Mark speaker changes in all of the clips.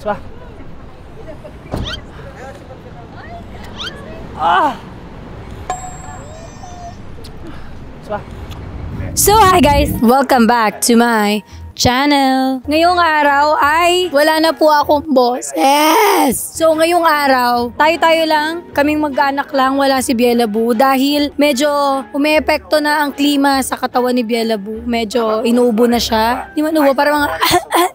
Speaker 1: Diba? Ah! Diba?
Speaker 2: So hi guys! Welcome back to my channel. Ngayong araw ay wala na po akong boss. Yes! So ngayong araw, tayo-tayo lang, kaming mag-anak lang, wala si Bielabu dahil medyo umeepekto na ang klima sa katawan ni Bielabu. Medyo inuubo na siya. Di man ubo, parang mga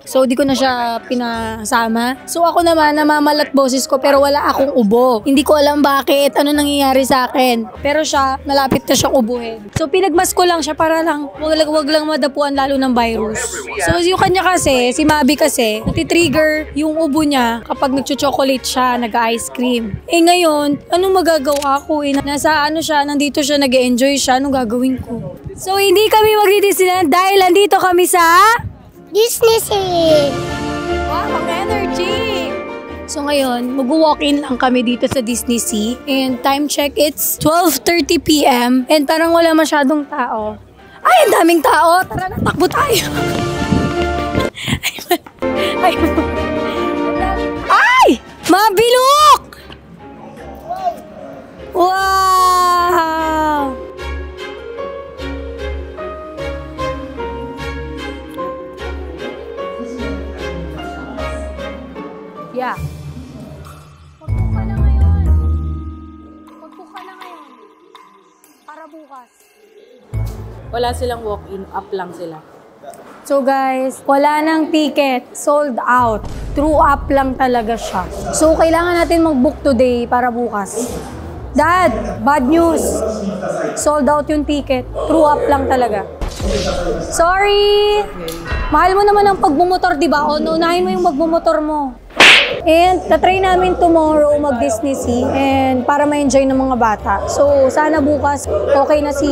Speaker 2: so di ko na siya pinasama. So ako naman, namamalat boses ko pero wala akong ubo. Hindi ko alam bakit, ano nangyayari sa akin. Pero siya, malapit na siyang ubuhin. So pinagmas ko lang siya para lang, wag lang madapuan lalo ng virus. So yung kanya kasi, si Mabi kasi, natitrigger yung ubo niya kapag nagcho-chocolate siya, nag-ice cream. Eh ngayon, anong magagawa ko? Nasa ano siya, nandito siya, nag-enjoy siya, anong gagawin ko? So hindi kami magdi-Disneyland dahil nandito kami sa Disney. Wow, ang energy! So ngayon, mag-walk-in lang kami dito sa Disney Sea. And time check, it's 12:30 PM. And parang wala masyadong tao. Ay, ang daming tao! Tara na, takbo tayo! Ay! Mabilok! Wow! Yeah. Magbuka na ngayon. Magbuka na ngayon. Para bukas.
Speaker 3: Wala silang walk-in, up lang sila.
Speaker 2: So guys, wala nang ticket. Sold out. True up lang talaga siya. So kailangan natin mag-book today para bukas. Dad, bad news. Sold out yung ticket. True up lang talaga. Sorry! Mahal mo naman ang pagbumotor, di ba? O, naunahin mo yung magbumotor mo. And tatry namin tomorrow mag-Disney Sea and para ma-enjoy ng mga bata. So sana bukas okay na si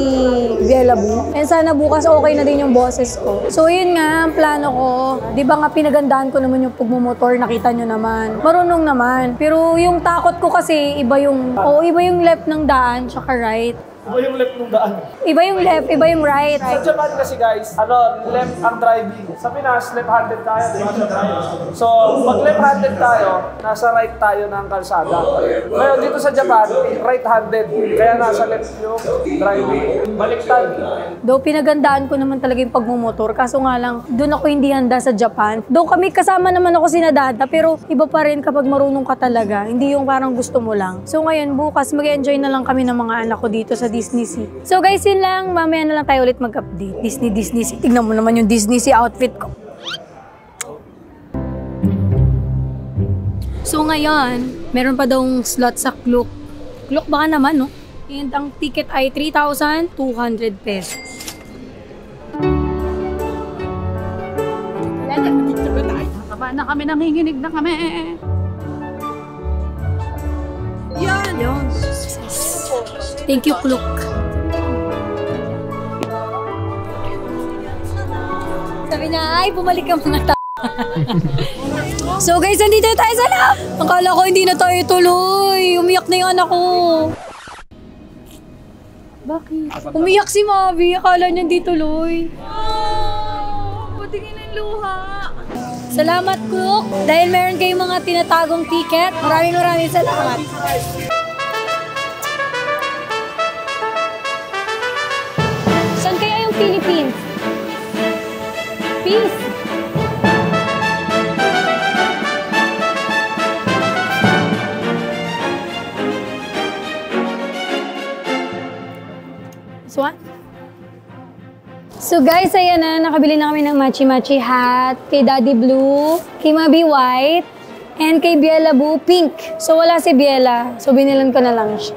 Speaker 2: Bielabu and sana bukas okay na din yung boses ko. So yun nga ang plano ko. Di ba nga pinagandaan ko naman yung pagmumotor, nakita nyo naman. Marunong naman. Pero yung takot ko kasi iba yung left ng daan tsaka right.
Speaker 1: Iba yung left ng daan.
Speaker 2: Iba yung left, iba yung right.
Speaker 1: Sa Japan kasi guys, left ang driving. Sa Pinas, left-handed tayo. So, pag left-handed tayo, nasa right tayo ng kalsada. Ngayon, dito sa Japan, right-handed. Kaya nasa left yung driving. Baliktad.
Speaker 2: Though pinagandaan ko naman talaga yung pagmumotor, kaso nga lang, doon ako hindi handa sa Japan. Though kami kasama naman ako sina Dada, pero iba pa rin kapag marunong ka talaga. Hindi yung parang gusto mo lang. So ngayon, bukas, mag-enjoy na lang kami ng mga anak ko dito sa Disney Sea. So guys, yun lang. Mamaya na lang tayo ulit mag-update. Disney Sea. Tignan mo naman yung Disney Sea outfit ko. So ngayon, meron pa daw slot sa Klook. Klook baka naman, no? And ang ticket ay 3,200 pesos.
Speaker 3: Nakaba na kami, nanginginig na kami. Yan!
Speaker 2: Yun. Thank you, Klook. Sabi niya, ay, bumalik ka mga So guys, nandito tayo sa loob. Akala ko hindi na tayo tuloy. Umiyak na yung anak ko. Bakit? Umiyak si Mavi. Akala niya hindi tuloy.
Speaker 3: Patingin ng luha.
Speaker 2: Salamat, Klook. Dahil meron kayong mga tinatagong ticket. Maraming salamat. Saan kaya yung Philippines? Peace. So guys, ayan na, nakabili na kami ng matchy-matchy hat kay Daddy Blue, kay Mabi White, and kay Bielabu Pink. So wala si Biela, so binilan ko na lang siya.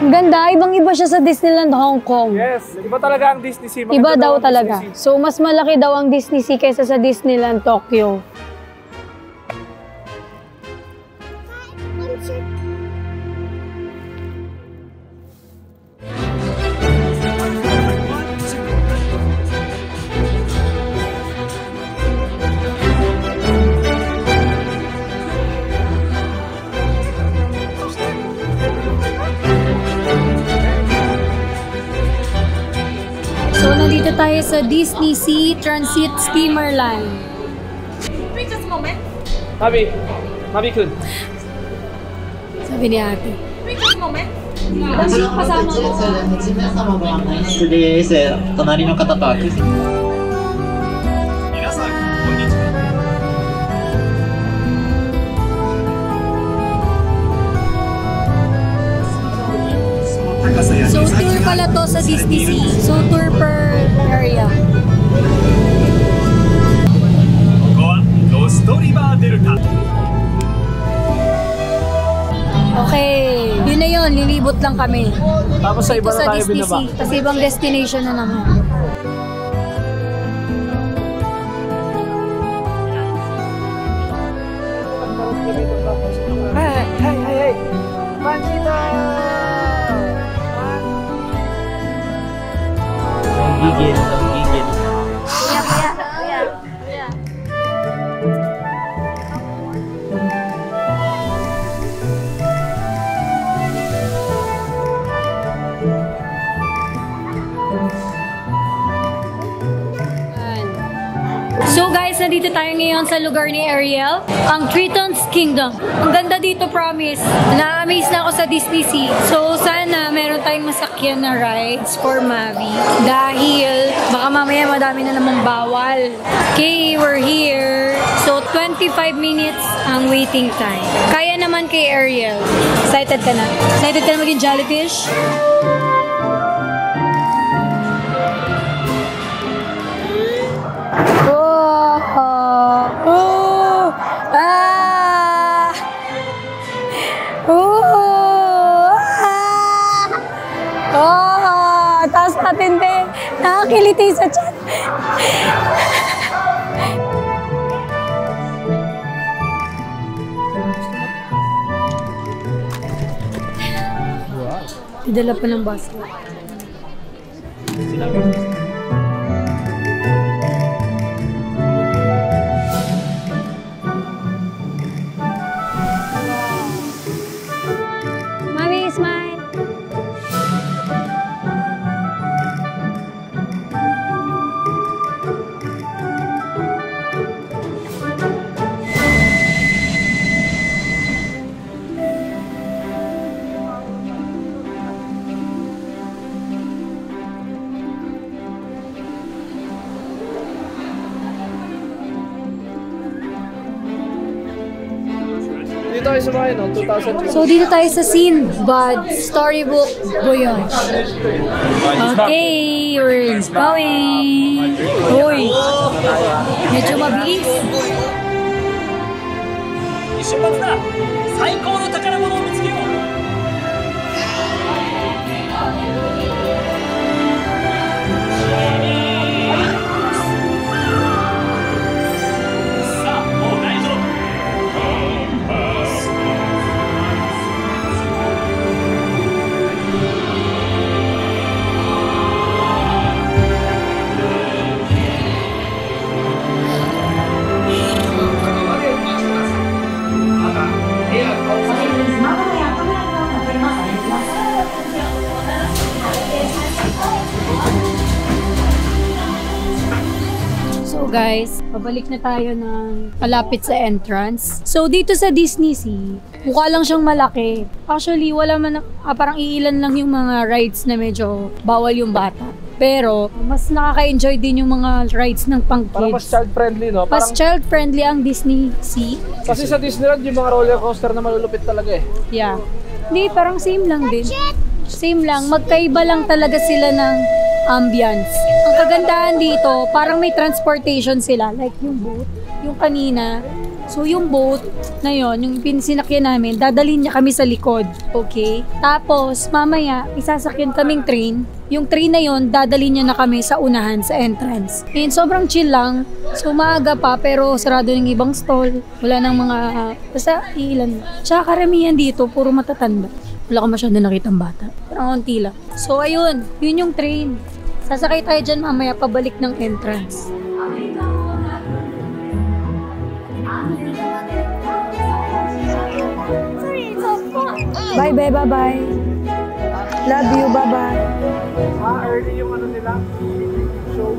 Speaker 2: Ang ganda, ibang-iba siya sa Disneyland Hong Kong.
Speaker 1: Yes, iba talaga ang Disney Sea.
Speaker 2: Iba daw talaga. So mas malaki daw ang Disney Sea kaysa sa Disneyland Tokyo. nandito tayo sa Disney Sea Transit Steamer Line.
Speaker 3: Wait just a moment.
Speaker 1: Mabi-kun.
Speaker 2: Sabi ni ate.
Speaker 3: Wait just a moment.
Speaker 2: Ano yung kasama mo?
Speaker 4: 8名様ご案内室です。隣の方とは
Speaker 5: 皆さん、こんにちは。高さや
Speaker 2: So, tour pala to sa Disney Sea. So, tour per area.
Speaker 5: ここはロストリバーデルタ。
Speaker 2: Okay, yun na yun. Lilibot lang kami.
Speaker 1: Tapos sa iba
Speaker 2: Ito
Speaker 1: na
Speaker 2: sa
Speaker 1: tayo
Speaker 2: Disney
Speaker 1: binaba.
Speaker 2: Sea. Kasi ibang destination na naman.
Speaker 1: Hey! Pancita!
Speaker 4: gigil, gigil.
Speaker 2: So guys, nandito tayo ngayon sa lugar ni Ariel, ang Triton's Kingdom. Ang ganda dito, promise. Na-amaze na ako sa Disney Sea. So sana meron tayong masakyan na rides for Mavi. Dahil baka mamaya madami na namang bawal. Okay, we're here. So 25 minutes ang waiting time. Kaya naman kay Ariel. Excited ka na? Excited ka na maging jellyfish? Taas natin, be. Nakakiliti sa chat. Idala pa ng bus. Mami, smile.
Speaker 1: Dito tayo sa bahay, no? 2002.
Speaker 2: So, dito tayo sa Sinbad Storybook Voyage. Okay, we're going. Uy, medyo mabilis.
Speaker 5: 出発だ。最高の宝物を見つけよう。さあ、もう大丈夫。
Speaker 2: So guys, pabalik na tayo ng palapit sa entrance. So dito sa Disney Sea, mukha lang siyang malaki. Actually, wala man, parang iilan lang yung mga rides na medyo bawal yung bata. Pero, mas nakaka-enjoy din yung mga rides ng
Speaker 1: Parang mas
Speaker 2: pang-kids.
Speaker 1: child-friendly, no?
Speaker 2: Mas
Speaker 1: Parang,
Speaker 2: child-friendly ang Disney Sea.
Speaker 1: kasi sa Disneyland, yung mga roller coaster na malulupit talaga eh.
Speaker 2: Yeah. Hindi, parang same lang din. Same lang. Magkaiba lang talaga sila ng ambience. Ang kagandahan dito, parang may transportation sila. Like yung boat, yung kanina. So yung boat na yon, yung sinakyan namin, dadalhin niya kami sa likod. Okay? Tapos, mamaya, isasakyan kaming train. Yung train na yon, dadalhin niya na kami sa unahan, sa entrance. And sobrang chill lang. So maaga pa, pero sarado ng ibang stall. Wala nang mga, basta ilan. Tsaka karamihan dito, puro matatanda. Wala ko masyado nakitang bata. Parang konti lang. So ayun, yun yung train. Sasakay tayo dyan mamaya pabalik ng entrance. Bye, bye, bye, bye. Love you, bye, bye.
Speaker 1: Early yung ano nila. show.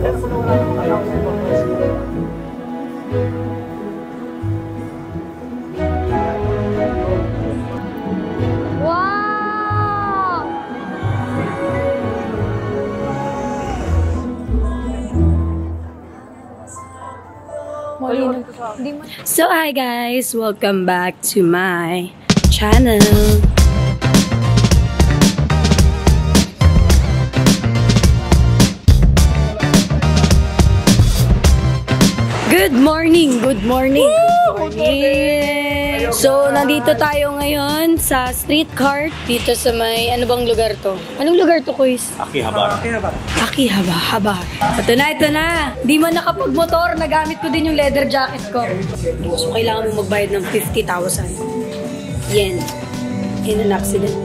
Speaker 1: Pero kung wala nang announcement,
Speaker 2: Wow! So hi guys, welcome back to my channel. Good morning, good morning. Good morning. So nandito tayo ngayon sa street cart dito sa may ano bang lugar to? Anong lugar to, Kuis?
Speaker 5: Akihabara.
Speaker 2: Akihabara. Ito na. Di man nakapag-motor, nagamit ko din yung leather jacket ko. So, kailangan mo magbayad ng 50,000 yen in an accident.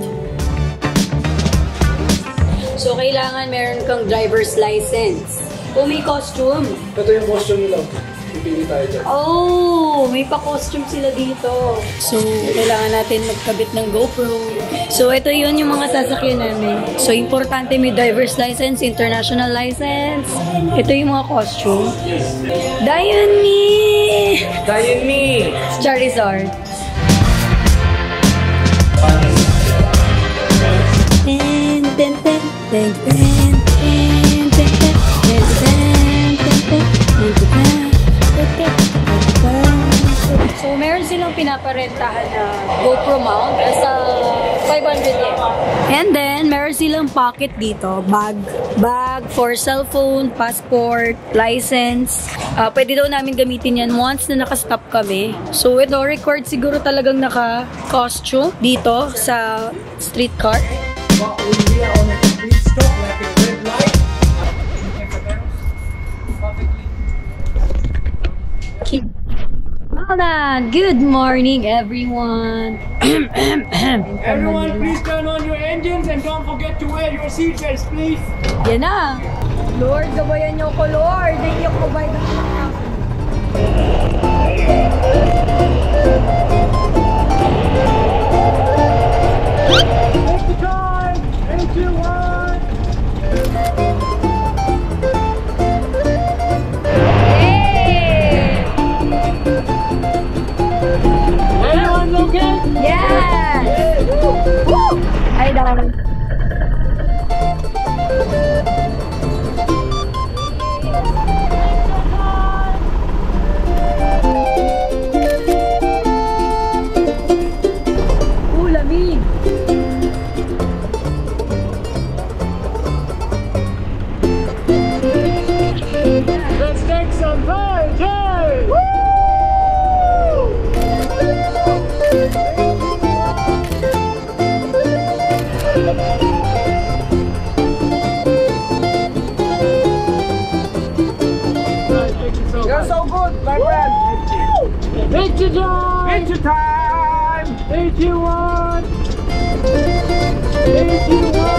Speaker 2: So, kailangan meron kang driver's license. O may costume.
Speaker 1: ito yung costume nila. Pipili tayo dyan.
Speaker 2: Oh, may pa-costume sila dito. So, kailangan natin magkabit ng GoPro. So, ito yun yung mga sasakyan namin. So, importante may driver's license, international license. Ito yung mga costume. Dayuni! Charizard. Ten, ten, ten, ten, ten, ten, ten, ten, ten, ten, ten, ten. So, meron silang pinaparentahan na GoPro mount sa 500 yen. And then, meron silang pocket dito. Bag for cellphone, passport, license. Pwede daw namin gamitin yan once na nakastop kami. So, ito, record siguro talagang naka-costume dito sa street cart. Well done. Good morning, everyone.
Speaker 5: Everyone, please turn on your engines and don't forget to wear your seatbelts, please.
Speaker 2: Yan na. Lord, gabayan niyo ko, Lord. Hindi ako bayad ng mga.
Speaker 5: Take the time. 3, 2, 1. Everyone looking?
Speaker 2: Yes! Woo! Ay, dami. Lamig!
Speaker 5: Let's take some fun, Jay!
Speaker 1: You're so good, my friend.
Speaker 5: Picture time!
Speaker 1: Picture time!
Speaker 5: 3, 2, 1. 3, 2, 1.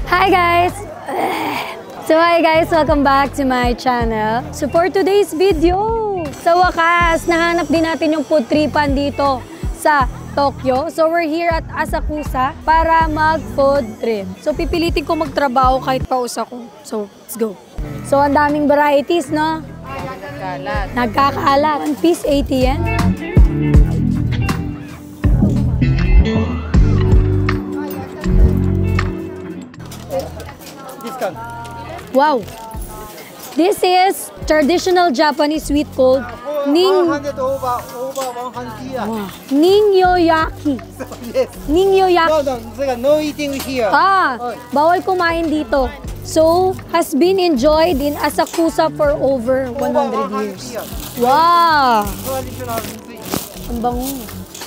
Speaker 2: Hi guys! So hi guys, welcome back to my channel. So for today's video, sa wakas, nahanap din natin yung food tripan dito sa Tokyo. So we're here at Asakusa para mag-food trip. So pipilitin ko magtrabaho kahit paus ako. So let's go. So ang daming varieties, no? Nagkakalat. One piece, 80 yen. Wow! This is traditional Japanese sweet called Ningyoyaki. Ningyoyaki.
Speaker 6: No eating here.
Speaker 2: Bawal kumain dito. So, has been enjoyed in Asakusa for over 100 years. Wow! Ang bango.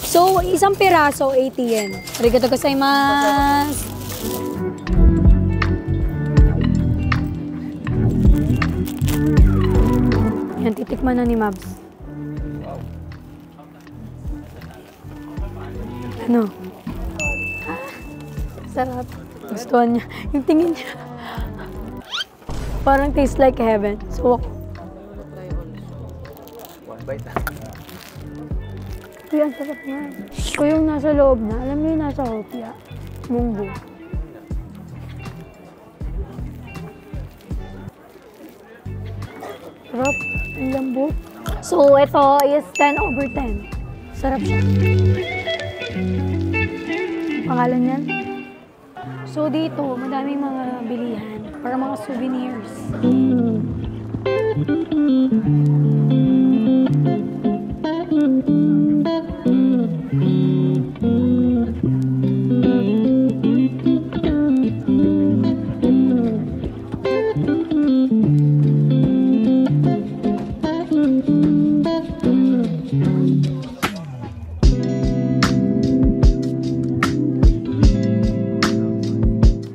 Speaker 2: So, isang piraso, 80 yen. Arigatou gozaimasu. Yan, titikman na ni Mabs. Ano? Sarap. Gusto niya. Yung tingin niya. Parang tastes like heaven. So,
Speaker 1: One bite na.
Speaker 2: Kuya, ang sarap nga. Kung yung nasa loob na, alam mo yung nasa hopya. Munggo. Sarap. Ang lambot. So, ito is 10/10. Sarap siya. Pangalan yan? So, dito, madaming mga bilihan para mga souvenirs.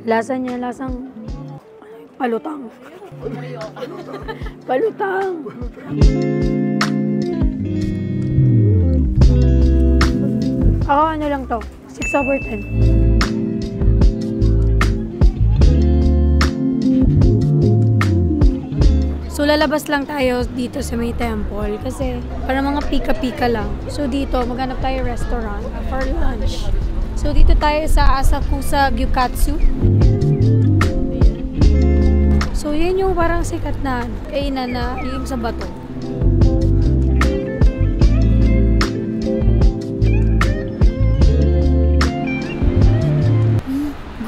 Speaker 2: Lasa niya, lasang palutang. Palutang. Ako ano lang to, 6/10. So lalabas lang tayo dito sa may temple kasi para mga pika-pika lang. So dito, maghanap tayo restaurant for lunch. So dito tayo sa Asakusa Gyukatsu. So yan yung parang sikat na kainan na yung sa bato.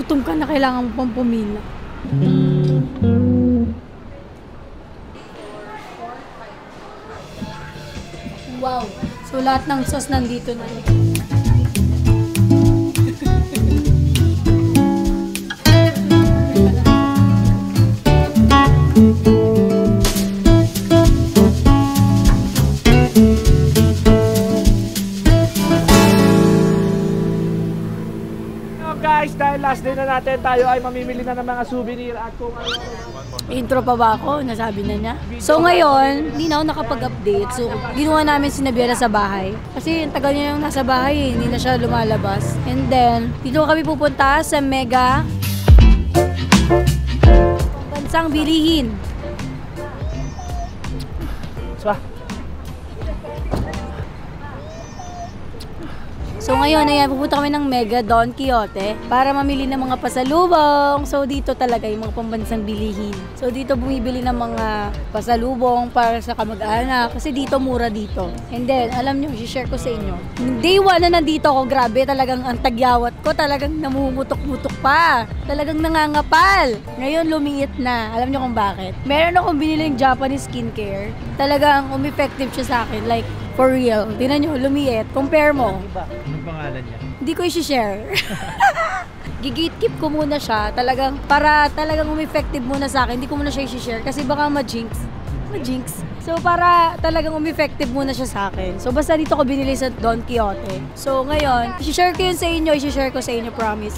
Speaker 2: Gutom ka na, kailangan mo pang pumila. Wow! So lahat ng sauce nandito na.
Speaker 1: Guys, dahil last day na natin, tayo ay mamimili na ng mga souvenir at kung ano.
Speaker 2: Intro pa ba ako? Nasabi na niya. So ngayon, hindi na ako nakapag-update. So ginawa namin si Nabiera sa bahay. Kasi yung tagal niya yung nasa bahay, hindi na siya lumalabas. And then, dito kami pupunta sa Mega Bansang Bilihin. So ngayon, ayan, pupunta kami ng Mega Don Quixote para mamili ng mga pasalubong. So dito talaga yung mga pambansang bilihin. So dito bumibili ng mga pasalubong para sa kamag-anak kasi dito mura dito. And then, alam nyo, i-share ko sa inyo. Day 1 na nandito ako, grabe, talagang ang tagyawat ko, talagang namumutok-mutok pa. Talagang nangangapal. Ngayon, lumiit na. Alam nyo kung bakit? Meron akong biniling Japanese skincare. Talagang effective siya sa akin. Like, for real. Tingnan nyo, lumiit. Compare mo.
Speaker 6: Anong pangalan niya?
Speaker 2: Hindi ko i-share. Gigate-keep ko muna siya. Talagang, para talagang effective muna sa akin. Hindi ko muna siya i-share kasi baka ma-jinx. Ma-jinx. So, para talagang effective muna siya sa akin. So, basta dito ko binili sa Don Quixote. So, ngayon, i-share ko yun sa inyo. I-share ko sa inyo, promise.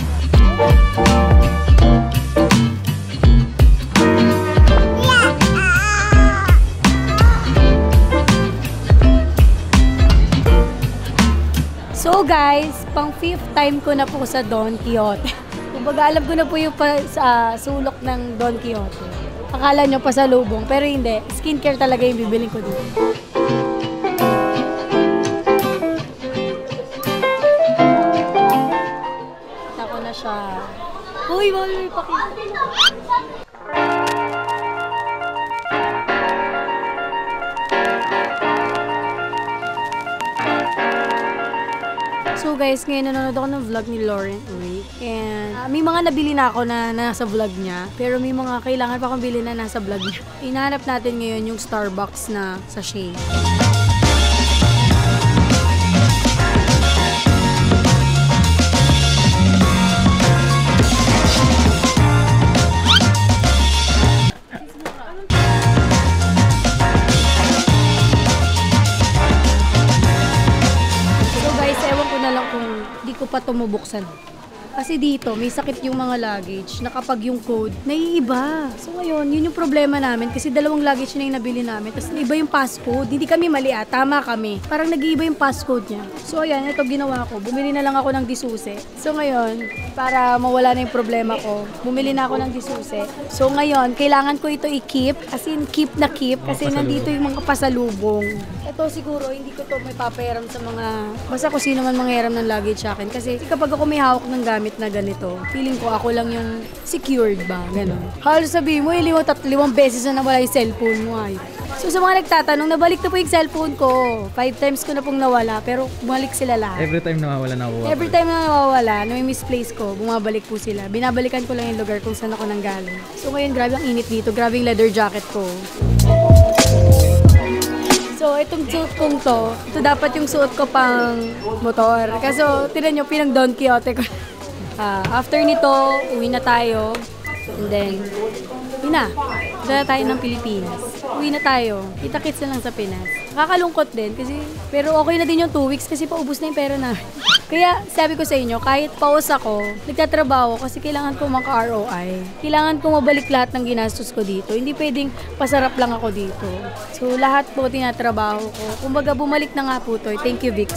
Speaker 2: So guys, pang 5th time ko na po sa Don Quixote. Kumbaga alam ko na po yung sulok ng Don Quixote. Akala nyo pasalubong, pero hindi. Skincare talaga yung bibiling ko dito. Ako na siya. Uy, may pakita. So guys, ngayon nanonood ako ng vlog ni Lauren Uy. And may mga nabili na ako na nasa vlog niya. Pero may mga kailangan pa akong bilhin na nasa vlog niya. Hinahanap natin ngayon yung Starbucks na sachet. ko pa tumubuksan. Kasi dito, may sakit yung mga luggage na kapag yung code, naiiba. So ngayon, yun yung problema namin kasi dalawang luggage na yung nabili namin. Tapos iba yung passcode. Hindi kami mali tama kami. Parang nag-iiba yung passcode niya. So ayan, ito ginawa ko. Bumili na lang ako ng disuse. So ngayon, para mawala na yung problema ko, bumili na ako ng disuse. So ngayon, kailangan ko ito i-keep. As in, keep na keep. Kasi nandito yung mga pasalubong. Ito siguro, hindi ko to may papayaram sa mga, basta kung sino man mangyaram ng luggage sa akin. Kasi kapag ako may hawak ng gamit na ganito, feeling ko ako lang yung secured ba, gano'n. Halos sabihin mo, 5 beses na nawala yung cellphone mo. Ay. So sa mga nagtatanong, nabalik na po yung cellphone ko. 5 times ko na pong nawala, pero bumalik sila lahat.
Speaker 6: Every time nawawala na ako.
Speaker 2: Every time na nawawala, na may misplace ko, bumabalik po sila. Binabalikan ko lang yung lugar kung saan ako nanggaling. So ngayon, grabe ang init dito. Grabe yung leather jacket ko. So, itong suit kong to, ito dapat yung suot ko pang motor. Kaso, tinan nyo, pinang Don Quixote ko. After nito, uwi na tayo. And then, uwi na. Dala tayo ng Pilipinas. Uwi na tayo. Kita-kits na lang sa Pinas. Nakakalungkot din kasi, pero okay na din yung 2 weeks kasi paubos na yung pera na. Kaya sabi ko sa inyo, kahit pause ako, nagtatrabaho kasi kailangan ko maka-ROI. Kailangan ko mabalik lahat ng ginastos ko dito. Hindi pwedeng pasarap lang ako dito. So lahat po tinatrabaho ko. Kumbaga bumalik na nga po to. Thank you, Vix.